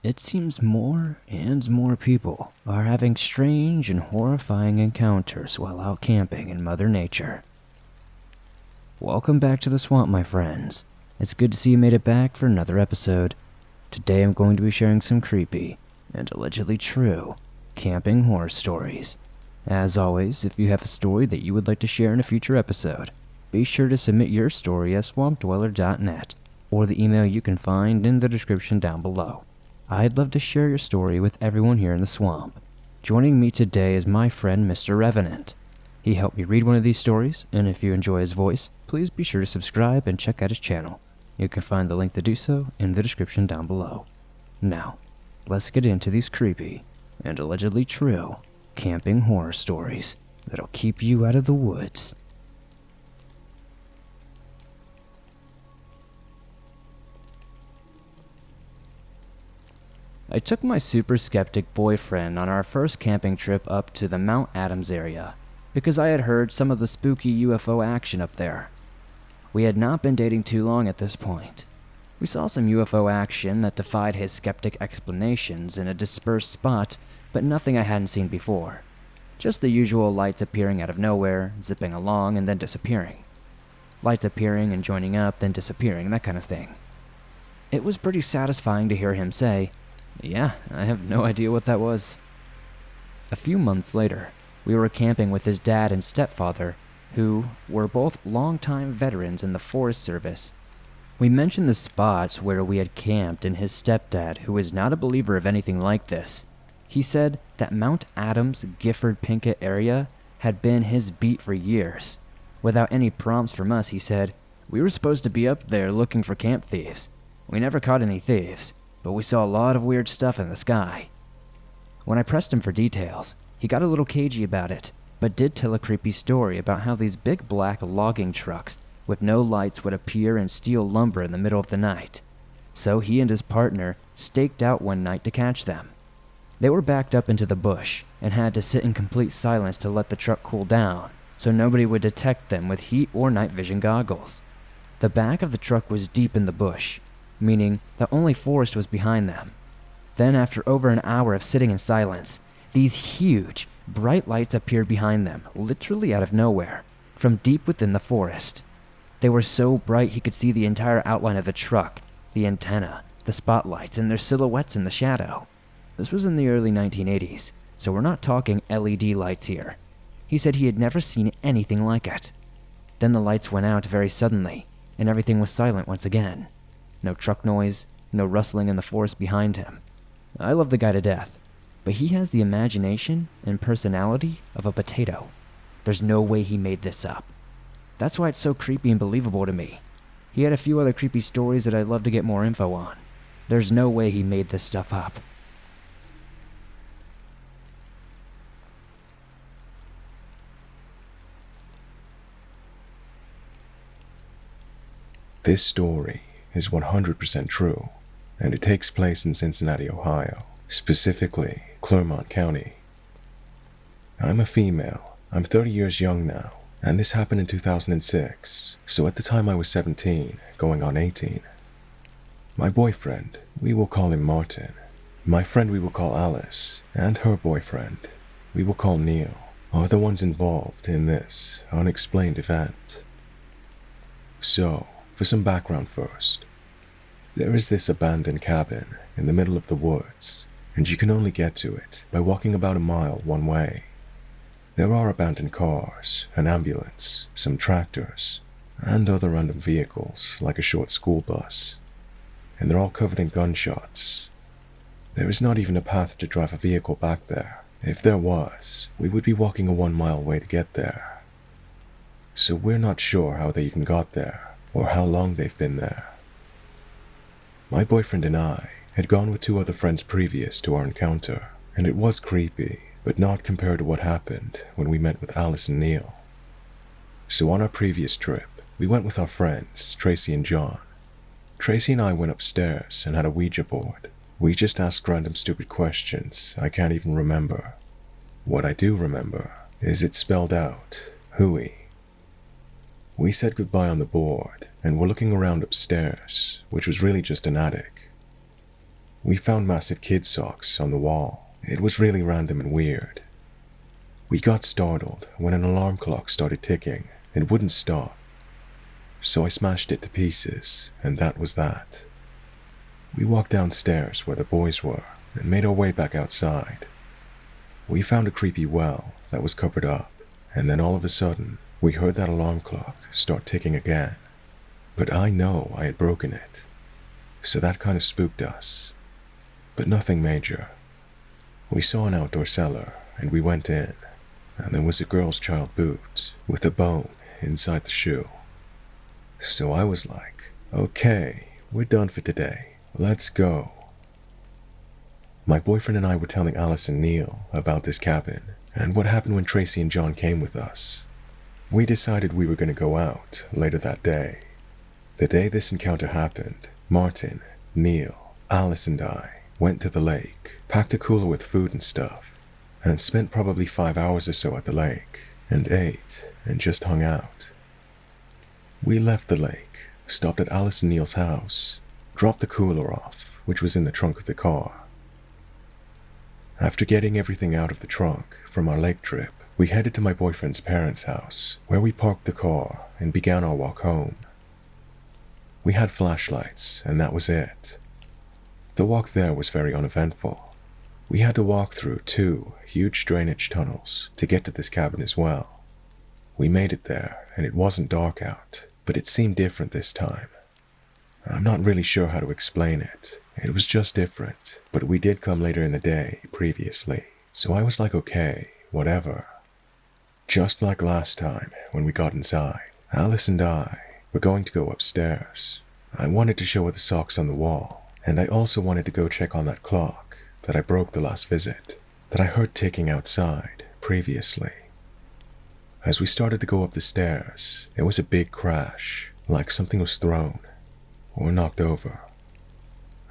It seems more and more people are having strange and horrifying encounters while out camping in Mother Nature. Welcome back to the swamp, my friends. It's good to see you made it back for another episode. Today I'm going to be sharing some creepy and allegedly true camping horror stories. As always, if you have a story that you would like to share in a future episode, be sure to submit your story at swampdweller.net or the email you can find in the description down below. I'd love to share your story with everyone here in the swamp. Joining me today is my friend Mr. Revenant. He helped me read one of these stories, and if you enjoy his voice, please be sure to subscribe and check out his channel. You can find the link to do so in the description down below. Now, let's get into these creepy and allegedly true camping horror stories that'll keep you out of the woods. I took my super skeptic boyfriend on our first camping trip up to the Mount Adams area because I had heard some of the spooky UFO action up there. We had not been dating too long at this point. We saw some UFO action that defied his skeptic explanations in a dispersed spot, but nothing I hadn't seen before. Just the usual lights appearing out of nowhere, zipping along, and then disappearing. Lights appearing and joining up, then disappearing, that kind of thing. It was pretty satisfying to hear him say, "Yeah, I have no idea what that was." A few months later, we were camping with his dad and stepfather, who were both longtime veterans in the Forest Service. We mentioned the spots where we had camped, and his stepdad, who is not a believer of anything like this, he said that Mount Adams, Gifford Pinkett area had been his beat for years. Without any prompts from us, he said, "We were supposed to be up there looking for camp thieves. We never caught any thieves, but we saw a lot of weird stuff in the sky." When I pressed him for details, he got a little cagey about it, but did tell a creepy story about how these big black logging trucks with no lights would appear and steal lumber in the middle of the night. So he and his partner staked out one night to catch them. They were backed up into the bush and had to sit in complete silence to let the truck cool down, so nobody would detect them with heat or night vision goggles. The back of the truck was deep in the bush, meaning that only forest was behind them. Then after over an hour of sitting in silence, these huge, bright lights appeared behind them, literally out of nowhere, from deep within the forest. They were so bright he could see the entire outline of the truck, the antenna, the spotlights, and their silhouettes in the shadow. This was in the early 1980s, so we're not talking LED lights here. He said he had never seen anything like it. Then the lights went out very suddenly, and everything was silent once again. No truck noise, no rustling in the forest behind him. I love the guy to death, but he has the imagination and personality of a potato. There's no way he made this up. That's why it's so creepy and believable to me. He had a few other creepy stories that I'd love to get more info on. There's no way he made this stuff up. This story is 100% true, and it takes place in Cincinnati, Ohio, specifically Clermont County. I'm a female. I'm 30 years young now, and this happened in 2006, so at the time I was 17, going on 18. My boyfriend, we will call him Martin. My friend we will call Alice, and her boyfriend, we will call Neil, are the ones involved in this unexplained event. So, for some background first. There is this abandoned cabin in the middle of the woods, and you can only get to it by walking about a mile one way. There are abandoned cars, an ambulance, some tractors, and other random vehicles like a short school bus, and they're all covered in gunshots. There is not even a path to drive a vehicle back there. If there was, we would be walking a 1 mile way to get there. So we're not sure how they even got there, or how long they've been there. My boyfriend and I had gone with 2 other friends previous to our encounter, and it was creepy, but not compared to what happened when we met with Alice and Neil. So on our previous trip, we went with our friends, Tracy and John. Tracy and I went upstairs and had a Ouija board. We just asked random stupid questions I can't even remember. What I do remember is it spelled out, hooey. We said goodbye on the board and were looking around upstairs, which was really just an attic. We found massive kid socks on the wall. It was really random and weird. We got startled when an alarm clock started ticking. It wouldn't stop. So I smashed it to pieces, and that was that. We walked downstairs where the boys were and made our way back outside. We found a creepy well that was covered up, and then all of a sudden, we heard that alarm clock start ticking again. But I know I had broken it, so that kind of spooked us. But nothing major. We saw an outdoor cellar, and we went in, and there was a girl's child boot with a bone inside the shoe. So I was like, okay, we're done for today. Let's go. My boyfriend and I were telling Alice and Neil about this cabin and what happened when Tracy and John came with us. We decided we were going to go out later that day. The day this encounter happened, Martin, Neil, Alice and I went to the lake, packed a cooler with food and stuff, and spent probably 5 hours or so at the lake, and ate, and just hung out. We left the lake, stopped at Alice and Neil's house, dropped the cooler off, which was in the trunk of the car. After getting everything out of the trunk from our lake trip, we headed to my boyfriend's parents' house, where we parked the car and began our walk home. We had flashlights, and that was it. The walk there was very uneventful. We had to walk through 2 huge drainage tunnels to get to this cabin as well. We made it there, and it wasn't dark out, but it seemed different this time. I'm not really sure how to explain it. It was just different, but we did come later in the day previously, so I was like, okay, whatever. Just like last time when we got inside, Alice and I were going to go upstairs. I wanted to show her the socks on the wall, and I also wanted to go check on that clock that I broke the last visit, that I heard ticking outside previously. As we started to go up the stairs, there was a big crash, like something was thrown or knocked over.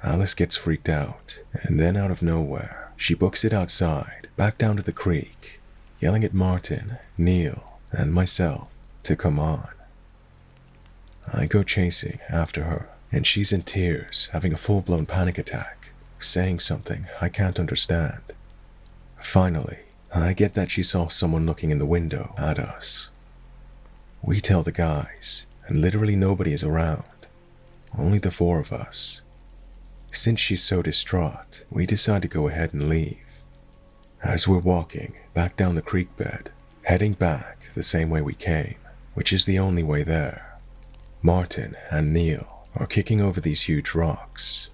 Alice gets freaked out, and then out of nowhere, she books it outside, back down to the creek, yelling at Martin, Neil, and myself to come on. I go chasing after her, and she's in tears, having a full-blown panic attack, saying something I can't understand. Finally, I get that she saw someone looking in the window at us. We tell the guys, and literally nobody is around, only the 4 of us. Since she's so distraught, we decide to go ahead and leave. As we're walking back down the creek bed, heading back the same way we came, which is the only way there, Martin and Neil are kicking over these huge rocks.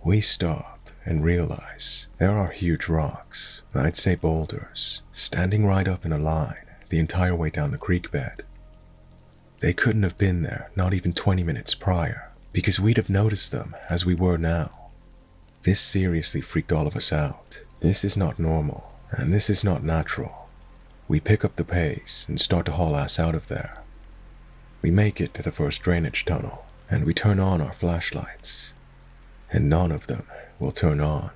We stop and realize there are huge rocks, I'd say boulders, standing right up in a line the entire way down the creek bed. They couldn't have been there not even 20 minutes prior, because we'd have noticed them as we were now. This seriously freaked all of us out. This is not normal, and this is not natural. We pick up the pace and start to haul ass out of there. We make it to the first drainage tunnel, and we turn on our flashlights, and none of them will turn on.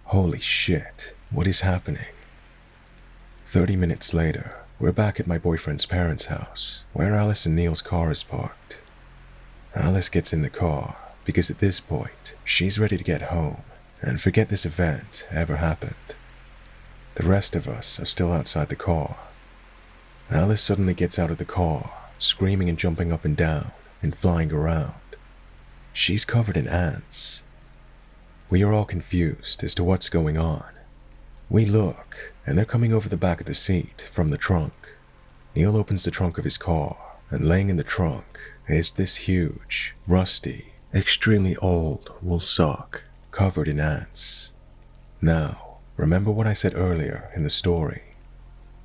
Holy shit, what is happening? 30 minutes later, we're back at my boyfriend's parents' house, where Alice and Neil's car is parked. Alice gets in the car, because at this point, she's ready to get home and forget this event ever happened. The rest of us are still outside the car. Alice suddenly gets out of the car, screaming and jumping up and down and flying around. She's covered in ants. We are all confused as to what's going on. We look, and they're coming over the back of the seat from the trunk. Neil opens the trunk of his car, and laying in the trunk is this huge, rusty, extremely old wool sock covered in ants. Now, remember what I said earlier in the story.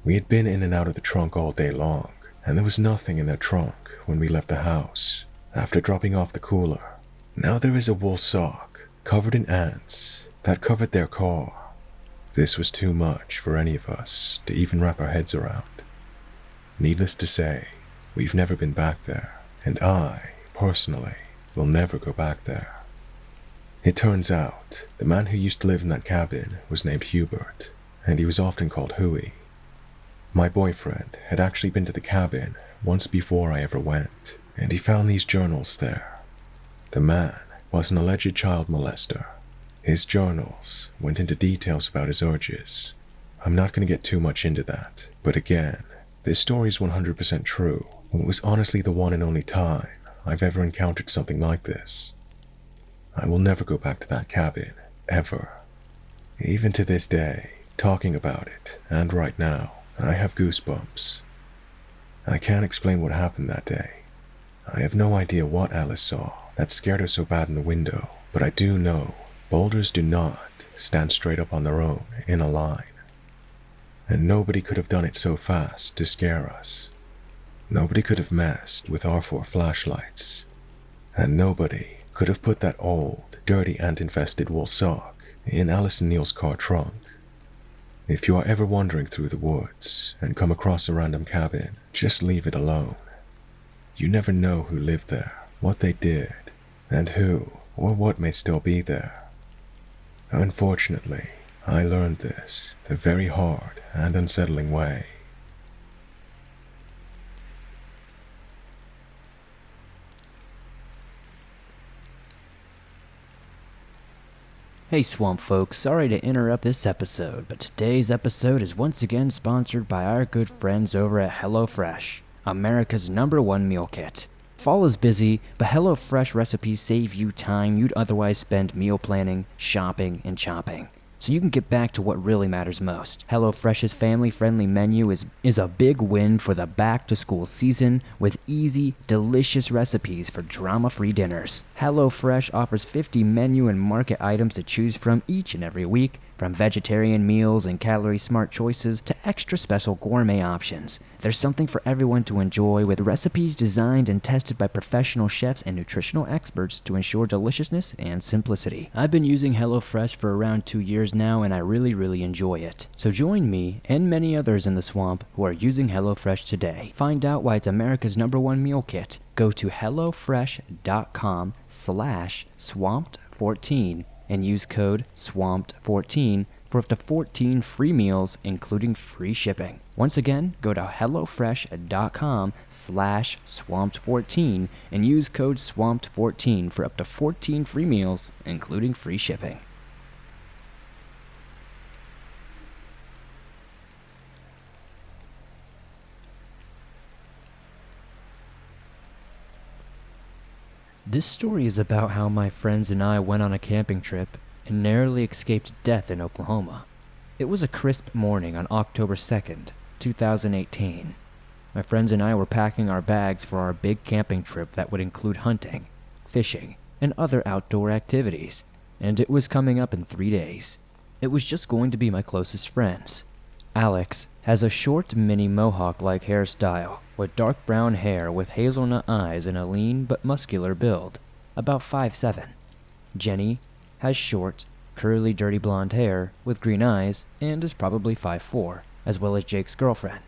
We had been in and out of the trunk all day long, and there was nothing in their trunk when we left the house after dropping off the cooler. Now there is a wool sock covered in ants that covered their car. This was too much for any of us to even wrap our heads around. Needless to say, we've never been back there, and I, personally, will never go back there. It turns out, the man who used to live in that cabin was named Hubert, and he was often called Huey. My boyfriend had actually been to the cabin once before I ever went, and he found these journals there. The man was an alleged child molester. His journals went into details about his urges. I'm not going to get too much into that, but again, this story is 100% true. It was honestly the one and only time I've ever encountered something like this. I will never go back to that cabin, ever. Even to this day, talking about it, and right now, I have goosebumps. I can't explain what happened that day. I have no idea what Alice saw that scared her so bad in the window, but I do know boulders do not stand straight up on their own in a line. And nobody could have done it so fast to scare us. Nobody could have messed with our 4 flashlights. And nobody could have put that old, dirty, ant-infested wool sock in Alice and Neil's car trunk. If you are ever wandering through the woods and come across a random cabin, just leave it alone. You never know who lived there, what they did, and who or what may still be there. Unfortunately, I learned this the very hard and unsettling way. Hey Swamp folks, sorry to interrupt this episode, but today's episode is once again sponsored by our good friends over at HelloFresh, America's #1 meal kit. Fall is busy, but HelloFresh recipes save you time you'd otherwise spend meal planning, shopping, and chopping. So you can get back to what really matters most. HelloFresh's family-friendly menu is a big win for the back-to-school season with easy, delicious recipes for drama-free dinners. HelloFresh offers 50 menu and market items to choose from each and every week, from vegetarian meals and calorie-smart choices to extra special gourmet options. There's something for everyone to enjoy with recipes designed and tested by professional chefs and nutritional experts to ensure deliciousness and simplicity. I've been using HelloFresh for around 2 years now and I really enjoy it. So join me and many others in the swamp who are using HelloFresh today. Find out why it's America's #1 meal kit. Go to hellofresh.com/swamped14 and use code SWAMPED14 for up to 14 free meals, including free shipping. Once again, go to hellofresh.com/swamped14 and use code SWAMPED14 for up to 14 free meals, including free shipping. This story is about how my friends and I went on a camping trip and narrowly escaped death in Oklahoma. It was a crisp morning on October 2nd, 2018. My friends and I were packing our bags for our big camping trip that would include hunting, fishing, and other outdoor activities, and it was coming up in 3 days. It was just going to be my closest friends. Alex has a short mini mohawk-like hairstyle with dark brown hair with hazelnut eyes and a lean but muscular build, about 5'7". Jenny has short, curly dirty blonde hair with green eyes and is probably 5'4", as well as Jake's girlfriend.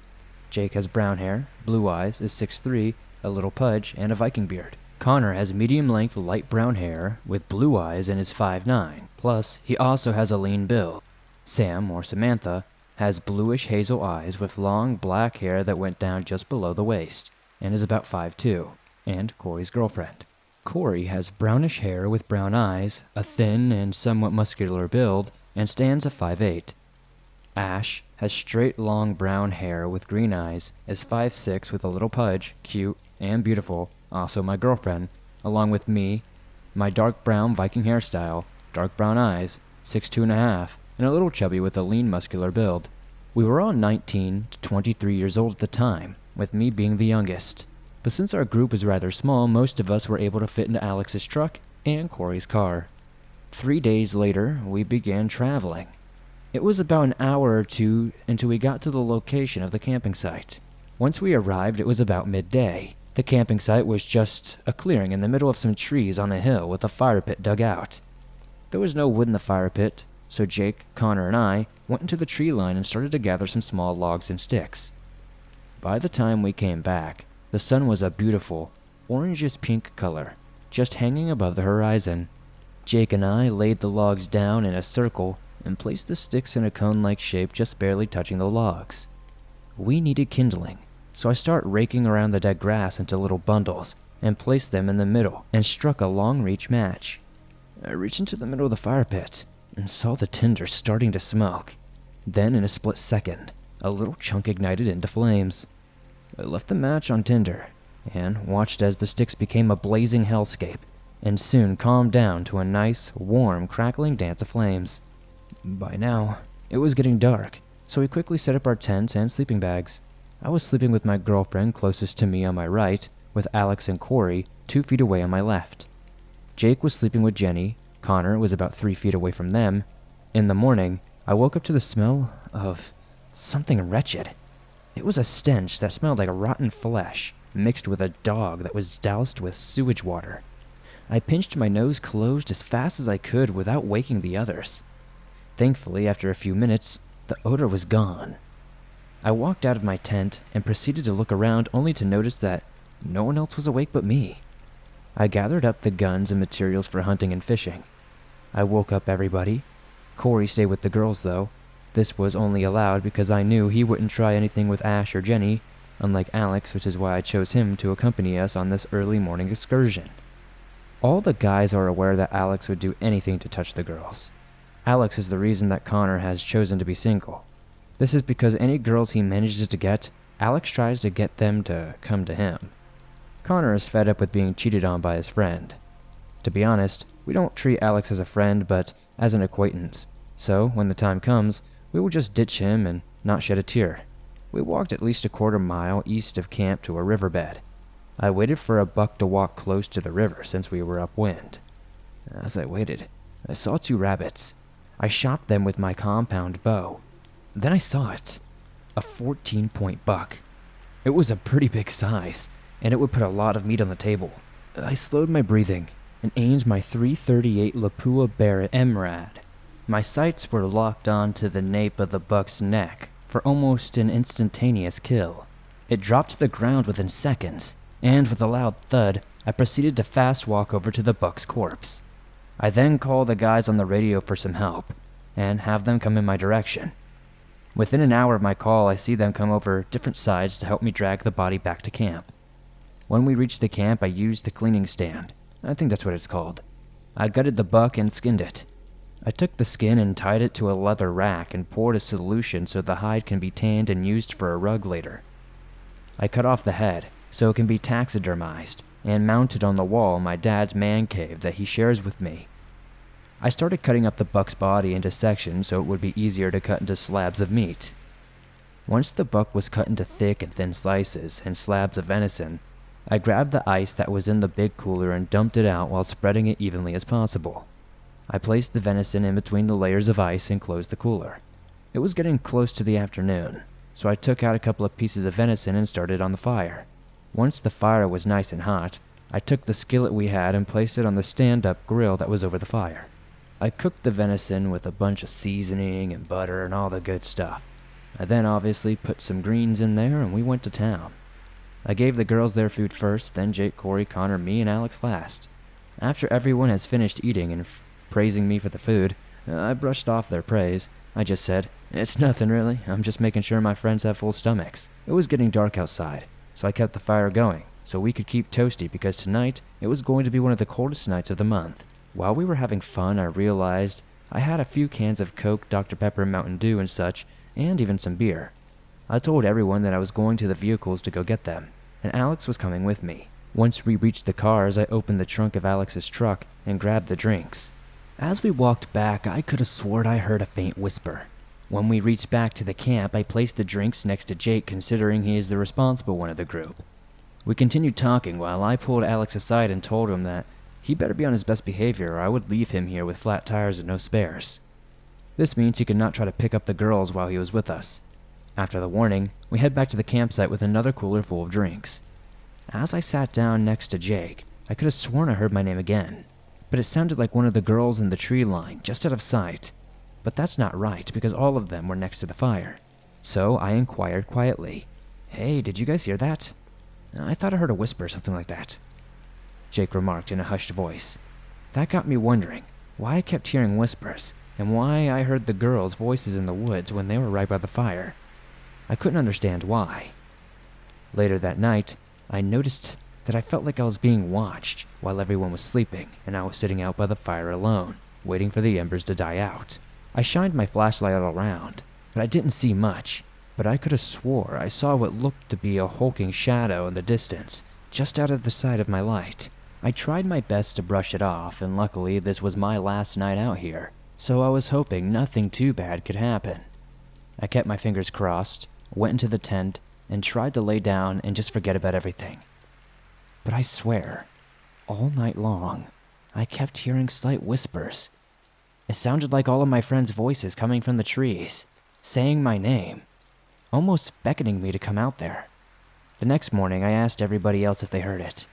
Jake has brown hair, blue eyes, is 6'3", a little pudge, and a Viking beard. Connor has medium-length light brown hair with blue eyes and is 5'9", plus he also has a lean build. Sam, or Samantha, has bluish hazel eyes with long black hair that went down just below the waist, and is about 5'2", and Corey's girlfriend. Corey has brownish hair with brown eyes, a thin and somewhat muscular build, and stands at 5'8". Ash has straight long brown hair with green eyes, is 5'6" with a little pudge, cute and beautiful, also my girlfriend, along with me, my dark brown Viking hairstyle, dark brown eyes, 6'2½", and a little chubby with a lean muscular build. We were all 19 to 23 years old at the time, with me being the youngest. But since our group was rather small, most of us were able to fit into Alex's truck and Corey's car. 3 days later, we began traveling. It was about an hour or two until we got to the location of the camping site. Once we arrived, it was about midday. The camping site was just a clearing in the middle of some trees on a hill with a fire pit dug out. There was no wood in the fire pit, so Jake, Connor, and I went into the tree line and started to gather some small logs and sticks. By the time we came back, the sun was a beautiful, orangish-pink color, just hanging above the horizon. Jake and I laid the logs down in a circle and placed the sticks in a cone-like shape just barely touching the logs. We needed kindling, so I started raking around the dead grass into little bundles and placed them in the middle and struck a long-reach match. I reached into the middle of the fire pit and saw the tinder starting to smoke. Then, in a split second, a little chunk ignited into flames. I left the match on tinder and watched as the sticks became a blazing hellscape and soon calmed down to a nice, warm, crackling dance of flames. By now, it was getting dark, so we quickly set up our tent and sleeping bags. I was sleeping with my girlfriend closest to me on my right, with Alex and Corey 2 feet away on my left. Jake was sleeping with Jenny. Connor was about 3 feet away from them. In the morning, I woke up to the smell of something wretched. It was a stench that smelled like rotten flesh, mixed with a dog that was doused with sewage water. I pinched my nose closed as fast as I could without waking the others. Thankfully, after a few minutes, the odor was gone. I walked out of my tent and proceeded to look around only to notice that no one else was awake but me. I gathered up the guns and materials for hunting and fishing. I woke up everybody. Corey stayed with the girls though. This was only allowed because I knew he wouldn't try anything with Ash or Jenny, unlike Alex, which is why I chose him to accompany us on this early morning excursion. All the guys are aware that Alex would do anything to touch the girls. Alex is the reason that Connor has chosen to be single. This is because any girls he manages to get, Alex tries to get them to come to him. Connor is fed up with being cheated on by his friend. To be honest, we don't treat Alex as a friend, but as an acquaintance. So, when the time comes, we will just ditch him and not shed a tear. We walked at least a quarter mile east of camp to a riverbed. I waited for a buck to walk close to the river since we were upwind. As I waited, I saw 2 rabbits. I shot them with my compound bow. Then I saw it. A 14-point buck. It was a pretty big size, and it would put a lot of meat on the table. I slowed my breathing and aimed my .338 Lapua Barrett MRAD. My sights were locked onto the nape of the buck's neck for almost an instantaneous kill. It dropped to the ground within seconds, and with a loud thud, I proceeded to fast walk over to the buck's corpse. I then called the guys on the radio for some help, and have them come in my direction. Within an hour of my call, I see them come over different sides to help me drag the body back to camp. When we reached the camp, I used the cleaning stand. I think that's what it's called. I gutted the buck and skinned it. I took the skin and tied it to a leather rack and poured a solution so the hide can be tanned and used for a rug later. I cut off the head so it can be taxidermized and mounted on the wall in my dad's man cave that he shares with me. I started cutting up the buck's body into sections so it would be easier to cut into slabs of meat. Once the buck was cut into thick and thin slices and slabs of venison, I grabbed the ice that was in the big cooler and dumped it out while spreading it evenly as possible. I placed the venison in between the layers of ice and closed the cooler. It was getting close to the afternoon, so I took out a couple of pieces of venison and started on the fire. Once the fire was nice and hot, I took the skillet we had and placed it on the stand-up grill that was over the fire. I cooked the venison with a bunch of seasoning and butter and all the good stuff. I then obviously put some greens in there and we went to town. I gave the girls their food first, then Jake, Corey, Connor, me, and Alex last. After everyone has finished eating and praising me for the food, I brushed off their praise. I just said, "It's nothing really, I'm just making sure my friends have full stomachs." It was getting dark outside, so I kept the fire going, so we could keep toasty because tonight it was going to be one of the coldest nights of the month. While we were having fun, I realized I had a few cans of Coke, Dr. Pepper, Mountain Dew, and such, and even some beer. I told everyone that I was going to the vehicles to go get them, and Alex was coming with me. Once we reached the cars, I opened the trunk of Alex's truck and grabbed the drinks. As we walked back, I could have sworn I heard a faint whisper. When we reached back to the camp, I placed the drinks next to Jake, considering he is the responsible one of the group. We continued talking while I pulled Alex aside and told him that he better be on his best behavior or I would leave him here with flat tires and no spares. This means he could not try to pick up the girls while he was with us. After the warning, we head back to the campsite with another cooler full of drinks. As I sat down next to Jake, I could have sworn I heard my name again, but it sounded like one of the girls in the tree line, just out of sight. But that's not right, because all of them were next to the fire. So I inquired quietly, "Hey, did you guys hear that?" "I thought I heard a whisper or something like that," Jake remarked in a hushed voice. That got me wondering why I kept hearing whispers, and why I heard the girls' voices in the woods when they were right by the fire. I couldn't understand why. Later that night, I noticed that I felt like I was being watched while everyone was sleeping and I was sitting out by the fire alone, waiting for the embers to die out. I shined my flashlight all around, but I didn't see much, but I could have swore I saw what looked to be a hulking shadow in the distance, just out of the side of my light. I tried my best to brush it off, and luckily this was my last night out here, so I was hoping nothing too bad could happen. I kept my fingers crossed, went into the tent, and tried to lay down and just forget about everything. But I swear, all night long, I kept hearing slight whispers. It sounded like all of my friends' voices coming from the trees, saying my name, almost beckoning me to come out there. The next morning, I asked everybody else if they heard it,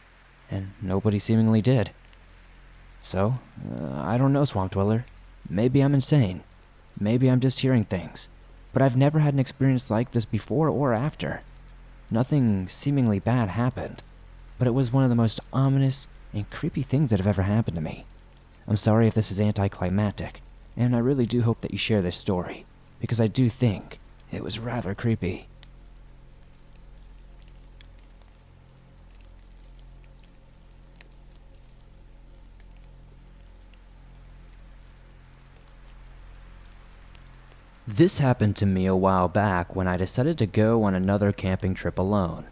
and nobody seemingly did. So, I don't know, Swamp Dweller. Maybe I'm insane. Maybe I'm just hearing things. But I've never had an experience like this before or after. Nothing seemingly bad happened, but it was one of the most ominous and creepy things that have ever happened to me. I'm sorry if this is anticlimactic, and I really do hope that you share this story, because I do think it was rather creepy. This happened to me a while back when I decided to go on another camping trip alone.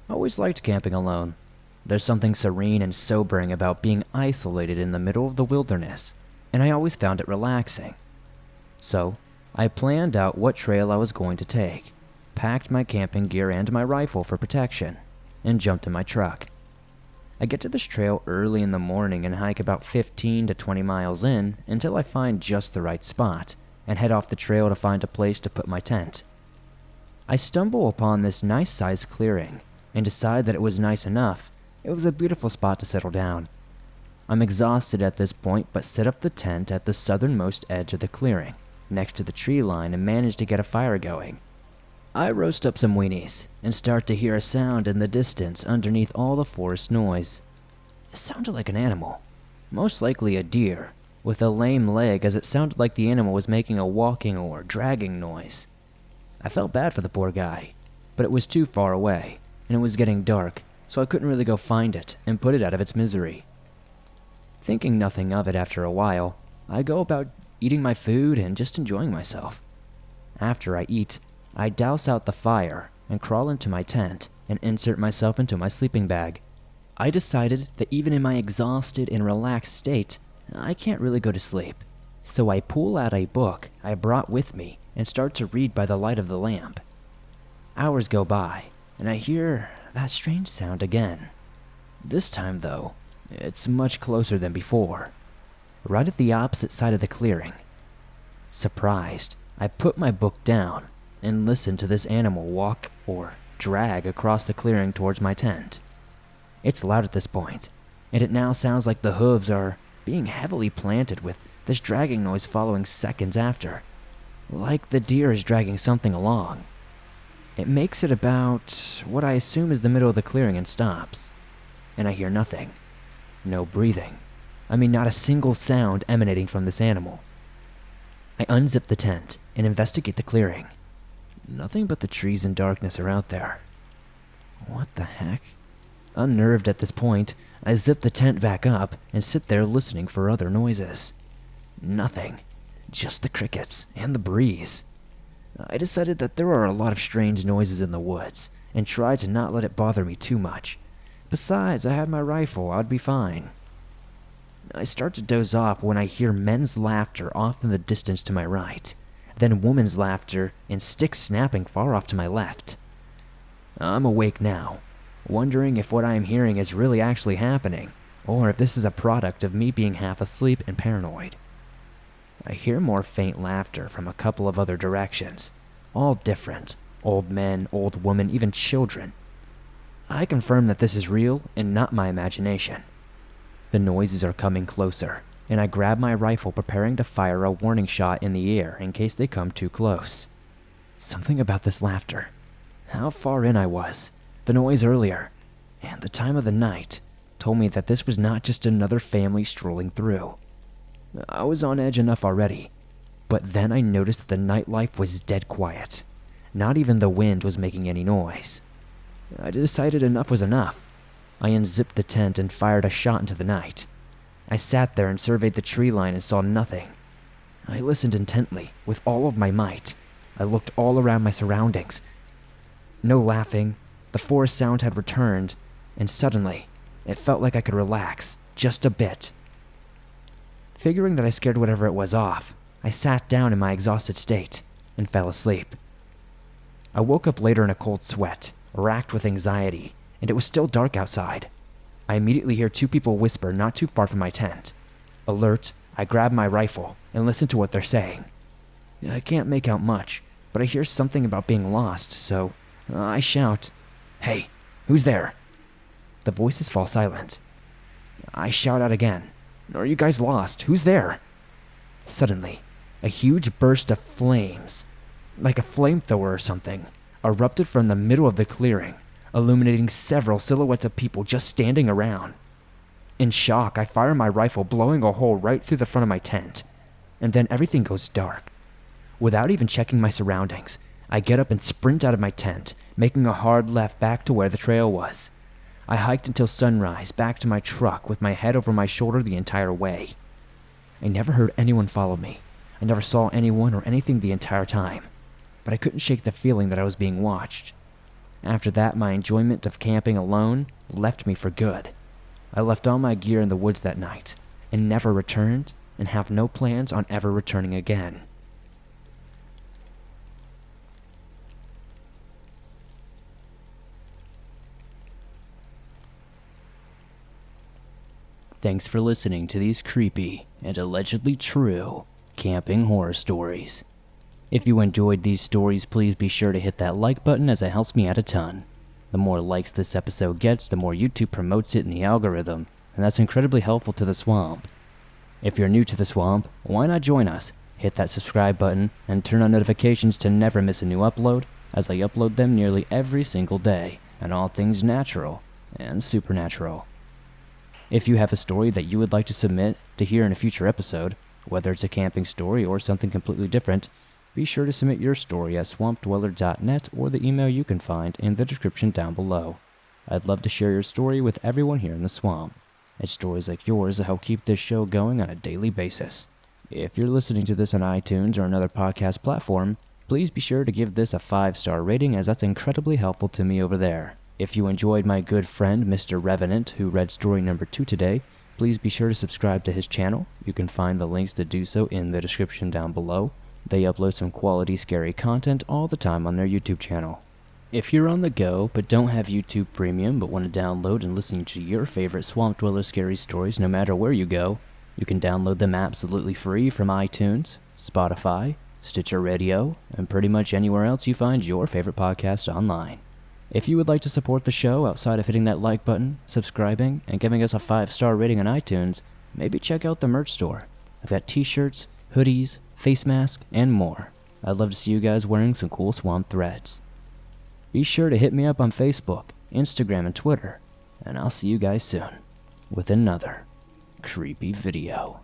I always liked camping alone. There's something serene and sobering about being isolated in the middle of the wilderness, and I always found it relaxing. So, I planned out what trail I was going to take, packed my camping gear and my rifle for protection, and jumped in my truck. I get to this trail early in the morning and hike about 15 to 20 miles in until I find just the right spot, and head off the trail to find a place to put my tent. I stumble upon this nice-sized clearing, and decide that it was nice enough. It was a beautiful spot to settle down. I'm exhausted at this point, but set up the tent at the southernmost edge of the clearing, next to the tree line, and manage to get a fire going. I roast up some weenies, and start to hear a sound in the distance underneath all the forest noise. It sounded like an animal, most likely a deer, with a lame leg, as it sounded like the animal was making a walking or dragging noise. I felt bad for the poor guy, but it was too far away, and it was getting dark, so I couldn't really go find it and put it out of its misery. Thinking nothing of it after a while, I go about eating my food and just enjoying myself. After I eat, I douse out the fire and crawl into my tent and insert myself into my sleeping bag. I decided that even in my exhausted and relaxed state, I can't really go to sleep, so I pull out a book I brought with me and start to read by the light of the lamp. Hours go by, and I hear that strange sound again. This time, though, it's much closer than before, right at the opposite side of the clearing. Surprised, I put my book down and listen to this animal walk or drag across the clearing towards my tent. It's loud at this point, and it now sounds like the hooves are being heavily planted, with this dragging noise following seconds after, like the deer is dragging something along. It makes it about what I assume is the middle of the clearing and stops, and I hear nothing. No breathing. I mean, not a single sound emanating from this animal. I unzip the tent and investigate the clearing. Nothing but the trees and darkness are out there. What the heck? Unnerved at this point, I zip the tent back up and sit there listening for other noises. Nothing. Just the crickets and the breeze. I decided that there are a lot of strange noises in the woods, and tried to not let it bother me too much. Besides, I had my rifle, I'd be fine. I start to doze off when I hear men's laughter off in the distance to my right, then women's laughter and sticks snapping far off to my left. I'm awake now, wondering if what I am hearing is really actually happening, or if this is a product of me being half asleep and paranoid. I hear more faint laughter from a couple of other directions, all different. Old men, old women, even children. I confirm that this is real and not my imagination. The noises are coming closer, and I grab my rifle, preparing to fire a warning shot in the air in case they come too close. Something about this laughter, how far in I was, the noise earlier, and the time of the night told me that this was not just another family strolling through. I was on edge enough already, but then I noticed that the nightlife was dead quiet. Not even the wind was making any noise. I decided enough was enough. I unzipped the tent and fired a shot into the night. I sat there and surveyed the tree line and saw nothing. I listened intently, with all of my might. I looked all around my surroundings. No laughing, the forest sound had returned, and suddenly, it felt like I could relax, just a bit. Figuring that I scared whatever it was off, I sat down in my exhausted state and fell asleep. I woke up later in a cold sweat, racked with anxiety, and it was still dark outside. I immediately hear two people whisper not too far from my tent. Alert, I grab my rifle and listen to what they're saying. I can't make out much, but I hear something about being lost, so I shout, "Hey, who's there?" The voices fall silent. I shout out again, "Are you guys lost? Who's there?" Suddenly, a huge burst of flames, like a flamethrower or something, erupted from the middle of the clearing, illuminating several silhouettes of people just standing around. In shock, I fire my rifle, blowing a hole right through the front of my tent, and then everything goes dark. Without even checking my surroundings, I get up and sprint out of my tent, making a hard left back to where the trail was. I hiked until sunrise back to my truck with my head over my shoulder the entire way. I never heard anyone follow me. I never saw anyone or anything the entire time, but I couldn't shake the feeling that I was being watched. After that, my enjoyment of camping alone left me for good. I left all my gear in the woods that night, and never returned, and have no plans on ever returning again. Thanks for listening to these creepy and allegedly true camping horror stories. If you enjoyed these stories, please be sure to hit that like button as it helps me out a ton. The more likes this episode gets, the more YouTube promotes it in the algorithm, and that's incredibly helpful to the swamp. If you're new to the swamp, why not join us? Hit that subscribe button and turn on notifications to never miss a new upload, as I upload them nearly every single day, and all things natural and supernatural. If you have a story that you would like to submit to hear in a future episode, whether it's a camping story or something completely different, be sure to submit your story at swampdweller.net or the email you can find in the description down below. I'd love to share your story with everyone here in the swamp. It's stories like yours that help keep this show going on a daily basis. If you're listening to this on iTunes or another podcast platform, please be sure to give this a 5-star rating, as that's incredibly helpful to me over there. If you enjoyed my good friend Mr. Revenant, who read story number 2 today, please be sure to subscribe to his channel. You can find the links to do so in the description down below. They upload some quality scary content all the time on their YouTube channel. If you're on the go but don't have YouTube Premium but want to download and listen to your favorite Swamp Dweller scary stories no matter where you go, you can download them absolutely free from iTunes, Spotify, Stitcher Radio, and pretty much anywhere else you find your favorite podcast online. If you would like to support the show outside of hitting that like button, subscribing, and giving us a 5-star rating on iTunes, maybe check out the merch store. I've got t-shirts, hoodies, face mask, and more. I'd love to see you guys wearing some cool swamp threads. Be sure to hit me up on Facebook, Instagram, and Twitter, and I'll see you guys soon with another creepy video.